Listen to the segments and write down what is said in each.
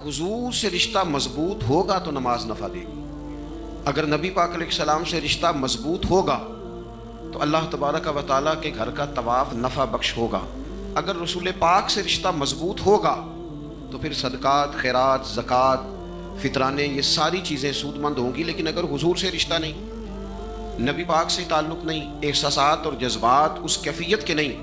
हुजूर से रिश्ता मजबूत होगा तो नमाज नफ़ा देगी। अगर नबी पाक अलैहिस्सलाम से रिश्ता मजबूत होगा तो अल्लाह तबारक व तआला के घर का तवाफ़ नफ़ा बख्श होगा। अगर रसूल पाक से रिश्ता मजबूत होगा तो फिर सदक़ात, खैरात, ज़कात, फितराने, ये सारी चीज़ें सूदमंद होंगी। लेकिन अगर हुजूर से रिश्ता नहीं, नबी पाक से ताल्लुक़ नहीं, एहसासात और जज्बात उस कैफियत के नहीं,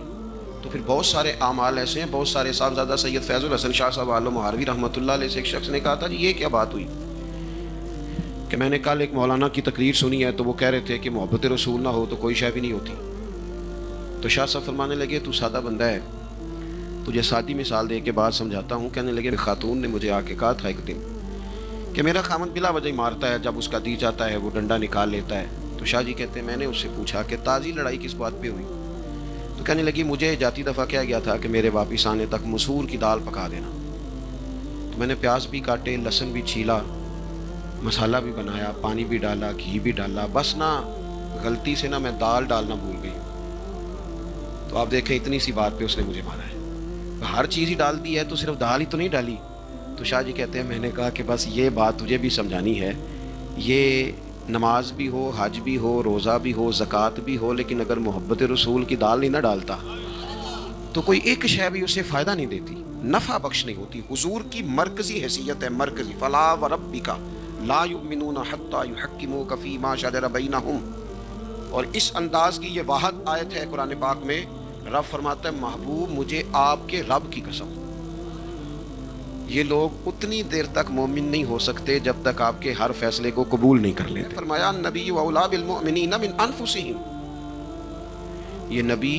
तो फिर बहुत सारे आमाल ऐसे हैं। बहुत सारे साहबजादा सैयद फैज़ुल हसन शाह साहब आलम मुहारवी रहमतुल्लाह अलैह से एक शख्स ने कहा था, जी ये क्या बात हुई कि मैंने कल एक मौलाना की तकरीर सुनी है तो वो कह रहे थे कि मोहब्बत रसूल ना हो तो कोई शय भी नहीं होती। तो शाह साहब फरमाने लगे, तू सादा बंदा है, तुझे सादी मिसाल दे के बात समझाता हूँ। कहने लगे, खातून ने मुझे आके कहा था एक दिन कि मेरा खामन बिला वजह मारता है, जब उसका दी जाता है वो डंडा निकाल लेता है। तो शाह जी कहते हैं, मैंने उससे पूछा कि ताज़ी लड़ाई किस बात पे हुई? तो कहने लगी, मुझे जाती दफ़ा क्या गया था कि मेरे वापिस आने तक मसूर की दाल पका देना। तो मैंने प्याज भी काटे, लहसुन भी छीला, मसाला भी बनाया, पानी भी डाला, घी भी डाला, बस ना गलती से ना मैं दाल डालना भूल गई। तो आप देखें, इतनी सी बात पे उसने मुझे मारा है। हर चीज़ ही डाल दी है तो सिर्फ दाल ही तो नहीं डाली। तो शाह जी कहते हैं, मैंने कहा कि बस ये बात तुझे भी समझानी है, ये नमाज भी हो, हज भी हो, रोज़ा भी हो, ज़कात भी हो, लेकिन अगर मोहब्बत रसूल की दाल नहीं ना डालता तो कोई एक शय भी उसे फ़ायदा नहीं देती, नफ़ा बख्श नहीं होती। हुजूर की मरकज़ी हैसियत है, मरकज़ी। फ़ला व रब्बिका ला युमिनूना हत्ता युहक्किमूका फ़ीमा शजरा बैनहुम। और इस अंदाज़ की ये वाहद आयत है कुरान पाक में। रब फरमाता है, महबूब मुझे आपके रब की कसम, ये लोग उतनी देर तक मोमिन नहीं हो सकते जब तक आपके हर फैसले को कबूल नहीं कर लेते। फरमाया, नबी व औला बिल मुमिनीना मिन अनफुसिहिम, ये नबी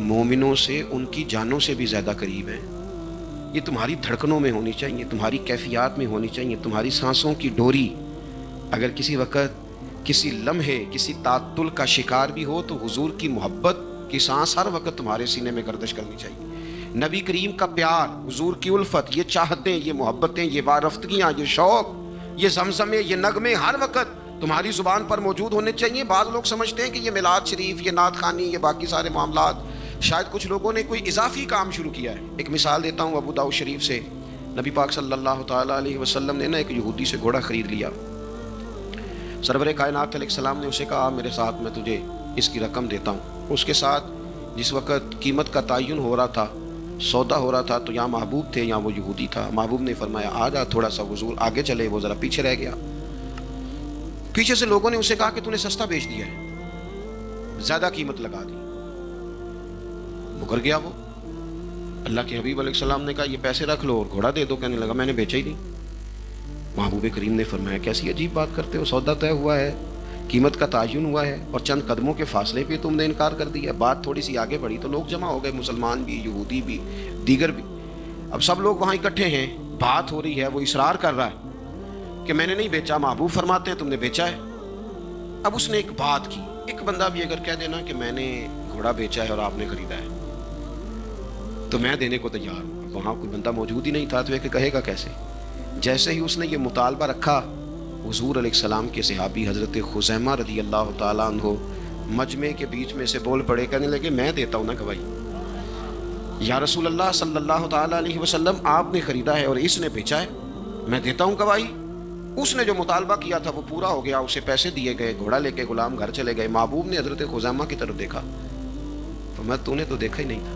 मोमिनों से उनकी जानों से भी ज़्यादा करीब हैं। ये तुम्हारी धड़कनों में होनी चाहिए, तुम्हारी कैफियत में होनी चाहिए, तुम्हारी सांसों की डोरी अगर किसी वक़्त, किसी लम्हे, किसी तातुल का शिकार भी हो तो हुजूर की मोहब्बत की सांस हर वक़्त तुम्हारे सीने में गर्दिश करनी चाहिए। नबी करीम का प्यार, हुजूर की उल्फत, ये चाहतें, ये मोहब्बतें, ये वारफ्तगियाँ, ये शौक़, ये ज़मज़मे, ये नगमे हर वक़्त तुम्हारी ज़ुबान पर मौजूद होने चाहिए। बाज़ लोग समझते हैं कि ये मिलाद शरीफ, ये नात खानी, ये बाकी सारे मामलात, शायद कुछ लोगों ने कोई इजाफी काम शुरू किया है। एक मिसाल देता हूँ अबू दाऊद शरीफ से। नबी पाक सल्लल्लाहु ताला अलैहि वसल्लम ने ना एक यहूदी से घोड़ा ख़रीद लिया। सरवर कायनात अलैहिस्सलाम ने उसे कहा, मेरे साथ मैं तुझे इसकी रकम देता हूँ। उसके साथ जिस वक़्त कीमत का तयन हो रहा था, सौदा हो रहा था, तो यहाँ महबूब थे, यहाँ वो यहूदी था। महबूब ने फरमाया, आ जा थोड़ा सा। हुजूर आगे चले, वो ज़रा पीछे रह गया। पीछे से लोगों ने उसे कहा कि तूने सस्ता बेच दिया है, ज़्यादा कीमत लगा दी। मुकर गया वो। अल्लाह के हबीब अलैहिस्सलाम ने कहा, ये पैसे रख लो और घोड़ा दे दो। कहने लगा, मैंने बेचा ही नहीं। महबूब करीम ने फरमाया, कैसी अजीब बात करते हो, सौदा तय हुआ है, कीमत का तयन हुआ है और चंद कदमों के फासले पे तुमने इनकार कर दिया। बात थोड़ी सी आगे बढ़ी तो लोग जमा हो गए, मुसलमान भी, यहूदी भी, दीगर भी। अब सब लोग वहाँ इकट्ठे हैं, बात हो रही है, वो इसरार कर रहा है कि मैंने नहीं बेचा। महबूब फरमाते हैं, तुमने बेचा है। अब उसने एक बात की, एक बंदा भी अगर कह देना कि मैंने घोड़ा बेचा है और आपने खरीदा है तो मैं देने को तैयार हूँ। वहाँ कोई बंदा मौजूद ही नहीं था तो एक कहेगा कैसे? जैसे ही उसने ये मुतालबा रखा, हुजूर अलैहिस्सलाम के सहाबी हज़रत खुज़ैमा रज़ी अल्लाह ताला अन्हु मजमे के बीच में से बोल पड़े। कहने लगे, मैं देता हूँ ना गवाही। या रसूल अल्लाह सल्लल्लाहु ताला अलैहि वसल्लम, आपने ख़रीदा है और इसने बेचा है, मैं देता हूँ गवाही। उसने जो मुतालबा किया था वो पूरा हो गया, उसे पैसे दिए गए, घोड़ा लेके गुलाम घर चले गए। महबूब ने हज़रत खुज़ैमा की तरफ देखा तो मैं, तूने तो देखा ही नहीं था,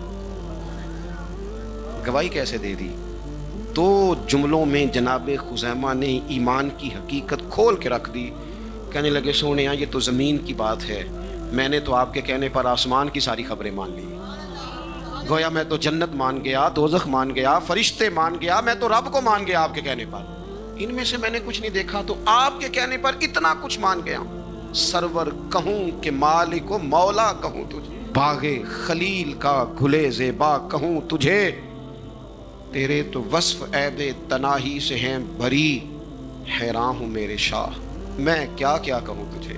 गवाही कैसे दे दी? दो जुमलों में जनाब खुज़ैमा ने ईमान की हकीकत खोल के रख दी। कहने लगे, सोने ये तो ज़मीन की बात है, मैंने तो आपके कहने पर आसमान की सारी खबरें मान ली। गोया मैं तो जन्नत मान गया, दोज़ख मान गया, फरिश्ते मान गया, मैं तो रब को मान गया आपके कहने पर। इनमें से मैंने कुछ नहीं देखा तो आपके कहने पर इतना कुछ मान गया। सरवर कहूँ कि मालिक व मौला कहूँ तुझे, बागे खलील का गुले ज़ेबा कहूँ तुझे, तेरे तो वस्फ ऐबे तनाही से हैं भरी, हैरान हूँ मेरे शाह, मैं क्या क्या कहूँ तुझे।